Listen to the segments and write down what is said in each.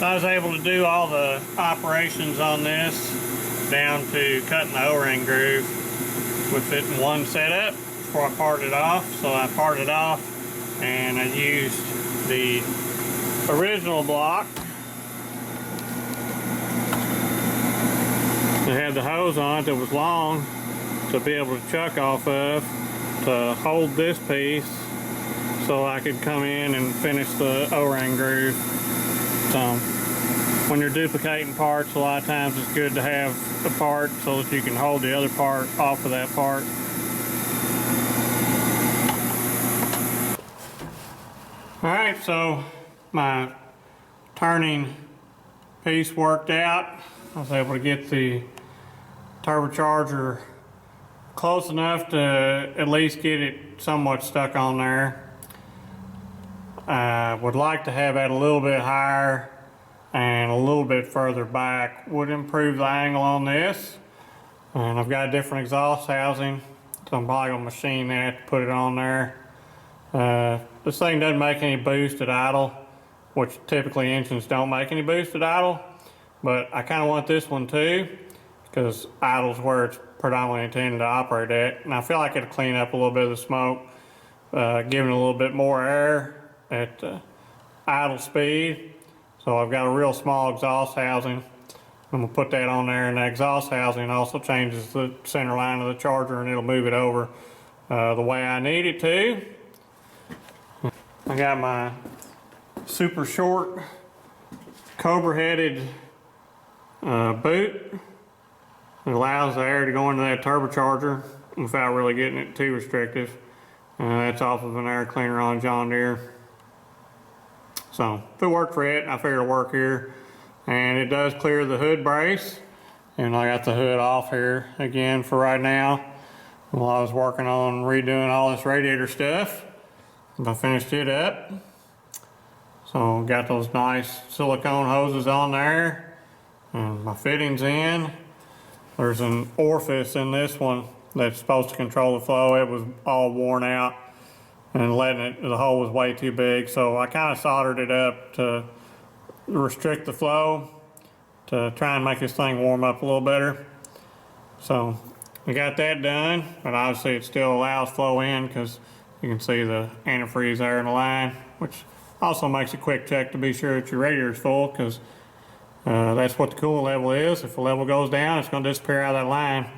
So I was able to do all the operations on this down to cutting the O-ring groove with it in one setup before I parted it off. So I parted it off and I used the original block. It had the hose on it that was long to be able to chuck off of to hold this piece so I could come in and finish the O-ring groove. So when you're duplicating parts, a lot of times it's good to have a part so that you can hold the other part off of that part. Alright, so my turning piece worked out. I was able to get the turbocharger close enough to at least get it somewhat stuck on there. I would like to have it a little bit higher and a little bit further back. Would improve the angle on this. And I've got a different exhaust housing, so I'm probably going to machine that to put it on there. This thing doesn't make any boost at idle, which typically engines don't make any boost at idle, but I kind of want this one too, because idle's where it's predominantly intended to operate at, and I feel like it'll clean up a little bit of the smoke, giving it a little bit more air at idle speed. So I've got a real small exhaust housing. I'm going to put that on there, and the exhaust housing also changes the center line of the charger, and it'll move it over the way I need it to. I got my super short cobra headed boot. It allows the air to go into that turbocharger without really getting it too restrictive. That's off of an air cleaner on John Deere. So if it worked for it, I figured it'll work here. And it does clear the hood brace. And I got the hood off here again for right now while I was working on redoing all this radiator stuff. I finished it up. So got those nice silicone hoses on there. And my fittings in. There's an orifice in this one that's supposed to control the flow. It was all worn out and the hole was way too big. So I kind of soldered it up to restrict the flow to try and make this thing warm up a little better. So we got that done, but obviously it still allows flow in because you can see the antifreeze there in the line, which also makes a quick check to be sure that your radiator is full, because that's what the coolant level is. If the level goes down, it's going to disappear out of that line.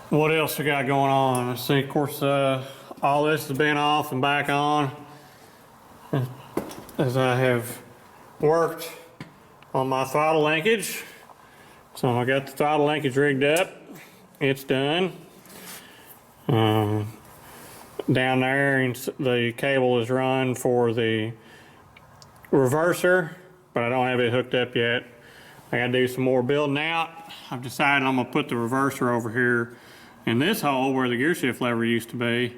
What else we got going on? Let's see, of course, all this has been off and back on as I have worked on my throttle linkage. So I got the throttle linkage rigged up. It's done. Down there, and the cable is run for the reverser, but I don't have it hooked up yet. I gotta do some more building out. I've decided I'm gonna put the reverser over here in this hole where the gear shift lever used to be,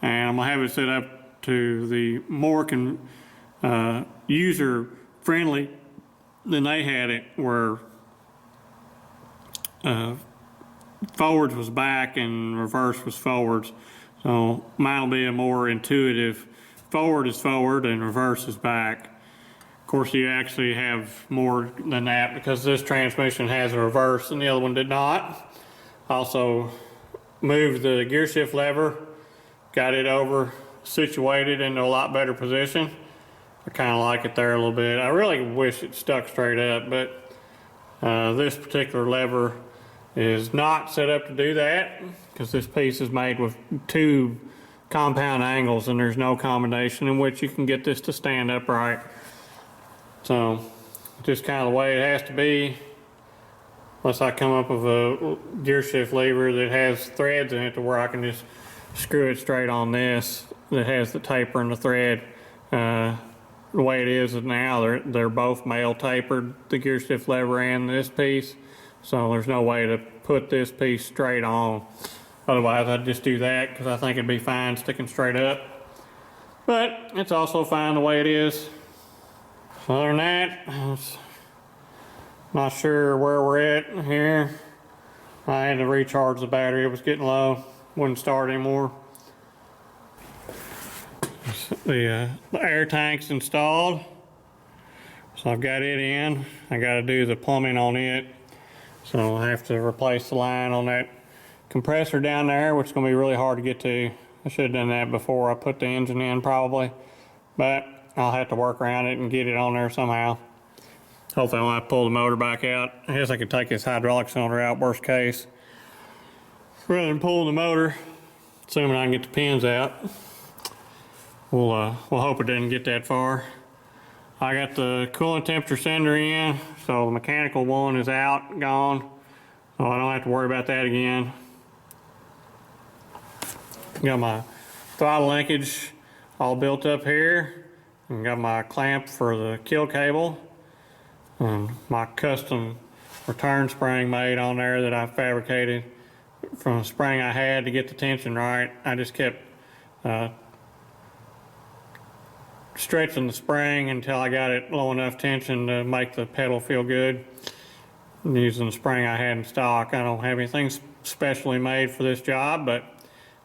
and I'm gonna have it set up to the more user friendly than they had it, where forwards was back and reverse was forwards. So mine will be a more intuitive, forward is forward and reverse is back. Of course, you actually have more than that because this transmission has a reverse and the other one did not. Also moved the gear shift lever, got it over situated into a lot better position. I kind of like it there a little bit. I really wish it stuck straight up, but this particular lever is not set up to do that because this piece is made with two compound angles and there's no combination in which you can get this to stand upright. So just kind of the way it has to be, unless I come up with a gear shift lever that has threads in it to where I can just screw it straight on this that has the taper and the thread. The way it is now, they're both male tapered, the gear shift lever and this piece, so there's no way to put this piece straight on. Otherwise I'd just do that because I think it'd be fine sticking straight up, but it's also fine the way it is. Other than that, I'm not sure where we're at here. I had to recharge the battery, it was getting low, wouldn't start anymore. the air tank's installed. So I've got it in. I got to do the plumbing on it. So I have to replace the line on that compressor down there, which is going to be really hard to get to. I should have done that before I put the engine in probably, but I'll have to work around it and get it on there somehow. Hopefully I won't have to pull the motor back out. I guess I could take this hydraulic cylinder out, worst case, rather than pulling the motor, assuming I can get the pins out. We'll hope it didn't get that far. I got the coolant temperature sender in, so the mechanical one is out, gone, so I don't have to worry about that again. Got my throttle linkage all built up here, and got my clamp for the kill cable, and my custom return spring made on there that I fabricated from a spring I had to get the tension right. I just kept stretching the spring until I got it low enough tension to make the pedal feel good. I'm using the spring I had in stock. I don't have anything specially made for this job, but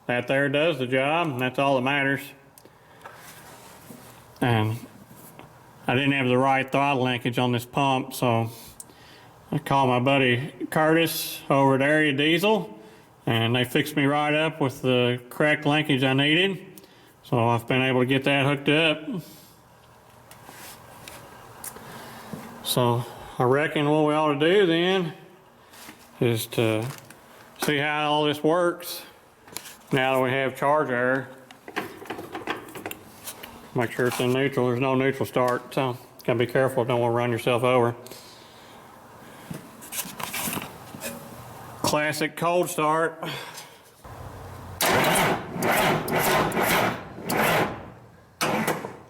that there does the job, and that's all that matters. And I didn't have the right throttle linkage on this pump, so I called my buddy Curtis over at Area Diesel, and they fixed me right up with the correct linkage I needed. So I've been able to get that hooked up. So I reckon what we ought to do then is to see how all this works now that we have charge air. Make sure it's in neutral. There's no neutral start, so gotta be careful. Don't want to run yourself over. Classic cold start.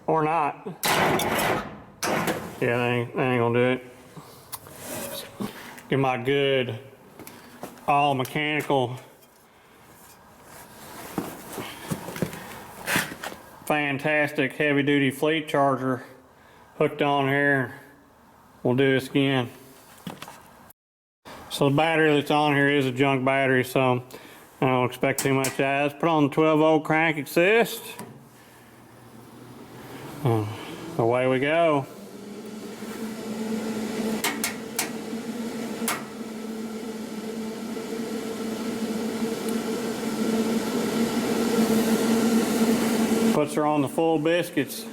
Or not. Yeah, that ain't gonna do it. Get my good all mechanical fantastic heavy duty fleet charger hooked on here. We'll do this again. So the battery that's on here is a junk battery, so I don't expect too much out. Let's put on the 12-volt crank assist. Away we go. Puts her on the full biscuits.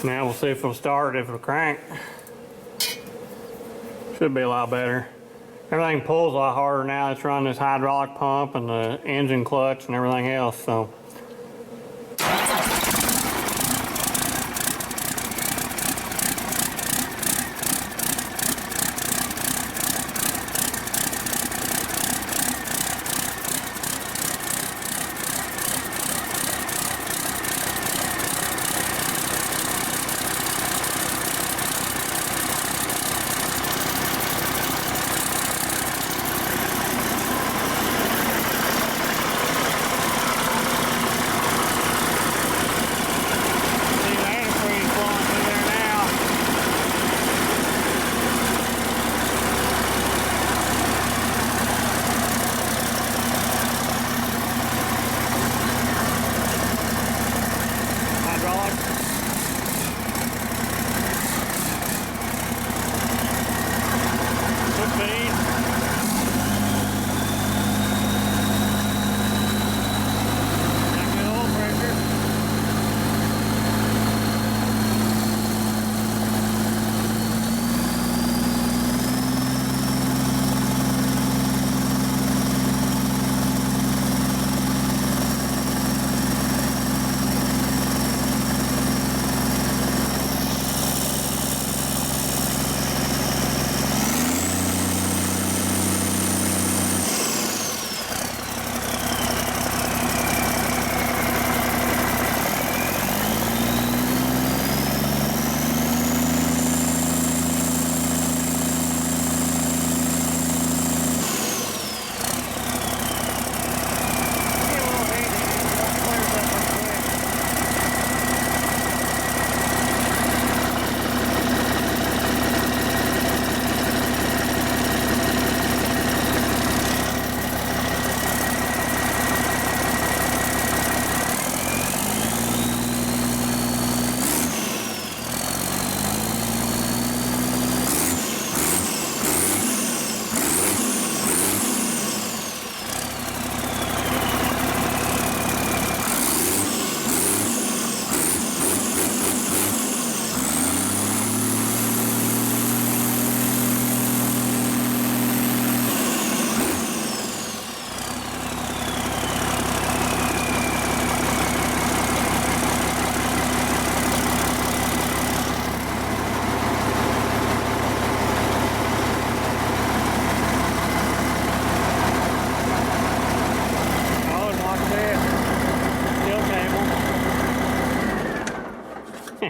Now we'll see if it'll start, if it'll crank. Should be a lot better. Everything pulls a lot harder now. It's running this hydraulic pump and the engine clutch and everything else, so.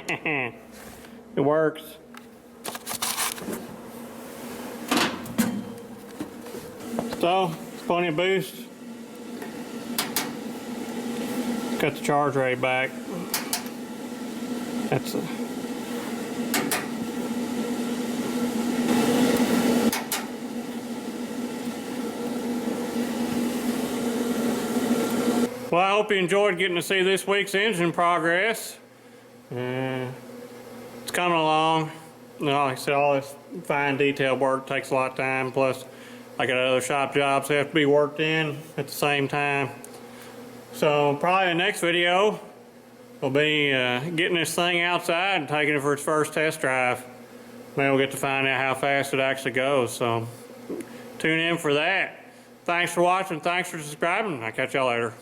It works. So, plenty of boost. Got the charge rate back. That's a well, I hope you enjoyed getting to see this week's engine progress. It's coming along. You know, like I said, all this fine detail work takes a lot of time. Plus, I got other shop jobs that have to be worked in at the same time. So probably the next video will be getting this thing outside and taking it for its first test drive. Maybe we'll get to find out how fast it actually goes. So tune in for that. Thanks for watching. Thanks for subscribing. I'll catch y'all later.